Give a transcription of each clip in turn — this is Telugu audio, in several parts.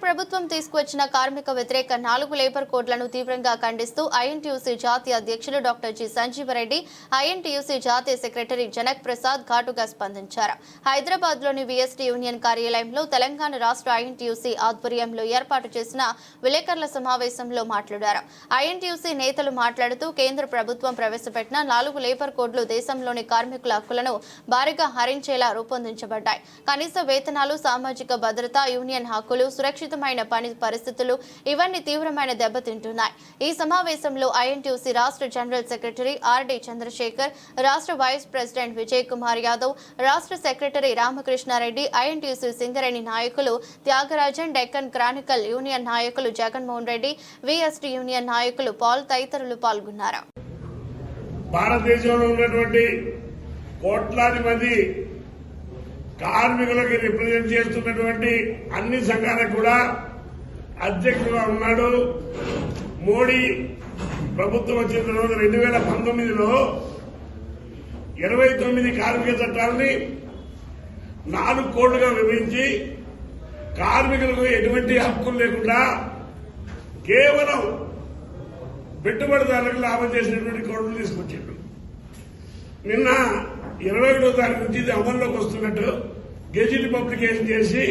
ప్రభుత్వం తీసుకువచ్చిన కార్మిక వ్యతిరేక 4 లేబర్ కోడ్లను తీవ్రంగా ఖండిస్తూ ఐఎన్టీయూసీ జాతీయ అధ్యక్షులు డాక్టర్ జి సంజీవరెడ్డి, ఐఎన్టీయూసీ జాతీయ సెక్రటరీ జనక్ ప్రసాద్ ఘాటుగా స్పందించారు. హైదరాబాద్లోని వీఎస్టీ యూనియన్ కార్యాలయంలో తెలంగాణ రాష్ట్ర ఐఎన్టీయూసీ ఆధ్వర్యంలో ఏర్పాటు చేసిన విలేకరుల సమావేశంలో మాట్లాడారు. ఐఎన్టీయూసీ నేతలు మాట్లాడుతూ కేంద్ర ప్రభుత్వం ప్రవేశపెట్టిన 4 లేబర్ కోడ్లు దేశంలోని కార్మికుల హక్కులను భారీగా హరించేలా రూపొందించబడ్డాయి. కనీస వేతనాలు, సామాజిక భద్రత, యూనియన్ హక్కులు, సురక్షితమైన పని పరిస్థితులు ఇవన్నీ తీవ్రమైన దెబ్బతింటున్నాయి. ఈ సమావేశంలో ఐఎన్టీయూసీ రాష్ట్ర జనరల్ సెక్రటరీ ఆర్డి చంద్రశేఖర్, రాష్ట్ర వైస్ ప్రెసిడెంట్ విజయ్ కుమార్ యాదవ్, రాష్ట్ర సెక్రటరీ రామకృష్ణారెడ్డి, ఐఎన్టీయూసీ సింగరేణి నాయకులు త్యాగరాజన్, డెక్కన్ క్రానికల్ యూనియన్ నాయకులు జగన్మోహన్ రెడ్డి, వీఎస్టీ యూనియన్ నాయకులు పాల్ తదితరులు పాల్గొన్నారు. భారతదేశంలో ఉన్నటువంటి కోట్లాది మంది కార్మికులకి రిప్రజెంట్ చేస్తున్నటువంటి అన్ని సంఘాలకు కూడా అధ్యక్షుడుగా ఉన్నాడు. మోడీ ప్రభుత్వం వచ్చిన తర్వాత 2019లో 29 కార్మిక చట్టాలని 4 కోడ్లుగా విభజించి కార్మికులకు ఎటువంటి హక్కులు లేకుండా కేవలం పెట్టుబడిదారులకు లాభం చేసినటువంటి కోడ్లు తీసుకొచ్చాడు. నిన్న 21వ తారీఖు నుంచి ఇది అమల్లోకి వస్తున్నట్టు గెజిట్ పబ్లికేషన్ చేసి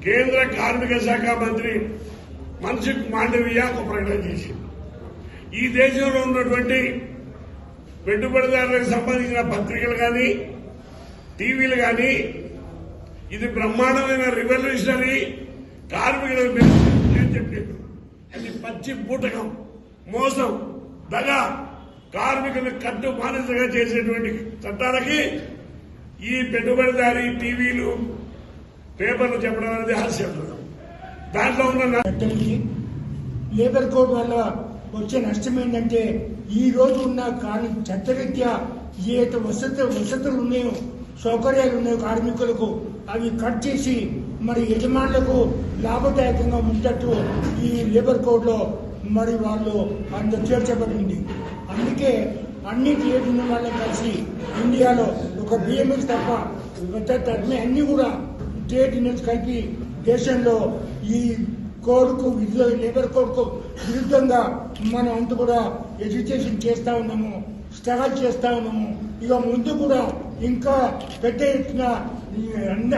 కేంద్ర కార్మిక శాఖ మంత్రి మన్సుఖ్ మాండవీయ ఒక ప్రకటన చేసింది. ఈ దేశంలో ఉన్నటువంటి పెట్టుబడిదారులకు సంబంధించిన పత్రికలు కానీ, టీవీలు కానీ ఇది బ్రహ్మాండమైన రివల్యూషనరీ కార్మికులకు అని చెప్పారు. అది పచ్చి బూటకం, మోసం, దగ, కార్మికులను కట్టు బానిసగా చేసేటువంటి చట్టాలకి ఈ పెట్టుబడిదారి టీవీలు, పేపర్లు చెప్పడం అనేది హాస్యాస్పదం. దాంట్లో ఉన్న లేబర్ కోడ్ వల్ల వచ్చే నష్టం ఏంటంటే ఈ రోజు ఉన్న చట్టరీత్యా ఏ వసతులు ఉన్నాయో, సౌకర్యాలు ఉన్నాయో కార్మికులకు అవి కట్ చేసి మరి యజమానులకు లాభదాయకంగా ఉండేట్టు ఈ లేబర్ కోడ్ లో మరి వాళ్ళు అందులో చేర్చబడింది. అందుకే అన్ని ట్రేడ్ యూనియన్ వాళ్ళని కలిసి ఇండియాలో ఒక బిఎంఎస్ తప్ప అన్ని కూడా ట్రేడ్ యూనియన్స్ కలిపి దేశంలో ఈ కోడ్కు లేబర్ కోడ్కు విరుద్ధంగా మనం అంతా కూడా ఎడ్యుకేషన్ చేస్తా ఉన్నాము, స్ట్రగల్ చేస్తా ఉన్నాము. ఇక ముందు కూడా ఇంకా పెద్ద ఎత్తున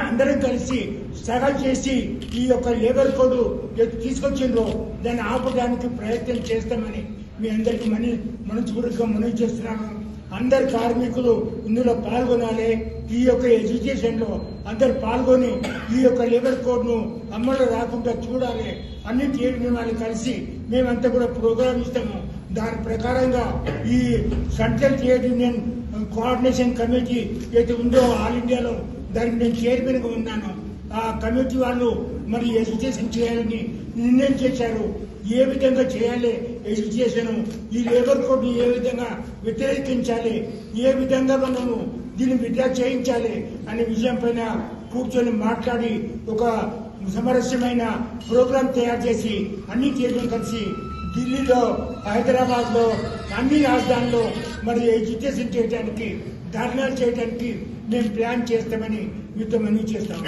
అందరం కలిసి స్ట్రగల్ చేసి ఈ యొక్క లేబర్ కోడ్ తీసుకొచ్చిండ్రో దాన్ని ఆపడానికి ప్రయత్నం చేస్తామని మీ అందరికీ మనస్ఫూర్తిగా మనవి చేస్తున్నాను. అందరు కార్మికులు ఇందులో పాల్గొనాలి. ఈ యొక్క ఎడ్యుకేషన్ లో అందరు పాల్గొని ఈ యొక్క లేబర్ కోడ్ ను అమలు రాకుండా చూడాలి. అన్ని ట్రేడ్ యూనియన్లు కలిసి మేమంతా కూడా ప్రోగ్రామ్ ఇస్తాము. దాని ప్రకారంగా ఈ central trade union coordination committee ఏది ఉందో ఆల్ ఇండియాలో దానికి నేను చైర్మన్ గా ఉన్నాను. ఆ కమిటీ వాళ్ళు మరి ఎడ్యుకేషన్ చేయాలని నిర్ణయం చేశారు. ఏ విధంగా చేయాలి ఎడ్యుకేషన్, ఈ లేబర్ కోడ్ ని ఏ విధంగా వ్యతిరేకించాలి, ఏ విధంగా మనము దీన్ని విత్డ్రా చేయించాలి అనే విషయం పైన కూర్చొని మాట్లాడి ఒక సమరస్యమైన ప్రోగ్రాం తయారు చేసి అన్ని చేయడం కలిసి ఢిల్లీలో, హైదరాబాద్ లో, అన్ని రాజధానిలో మరి ఎడ్యుకేషన్ చేయడానికి, ధర్నాలు చేయడానికి మేము ప్లాన్ చేస్తామని మీతో మనవి చేస్తాము.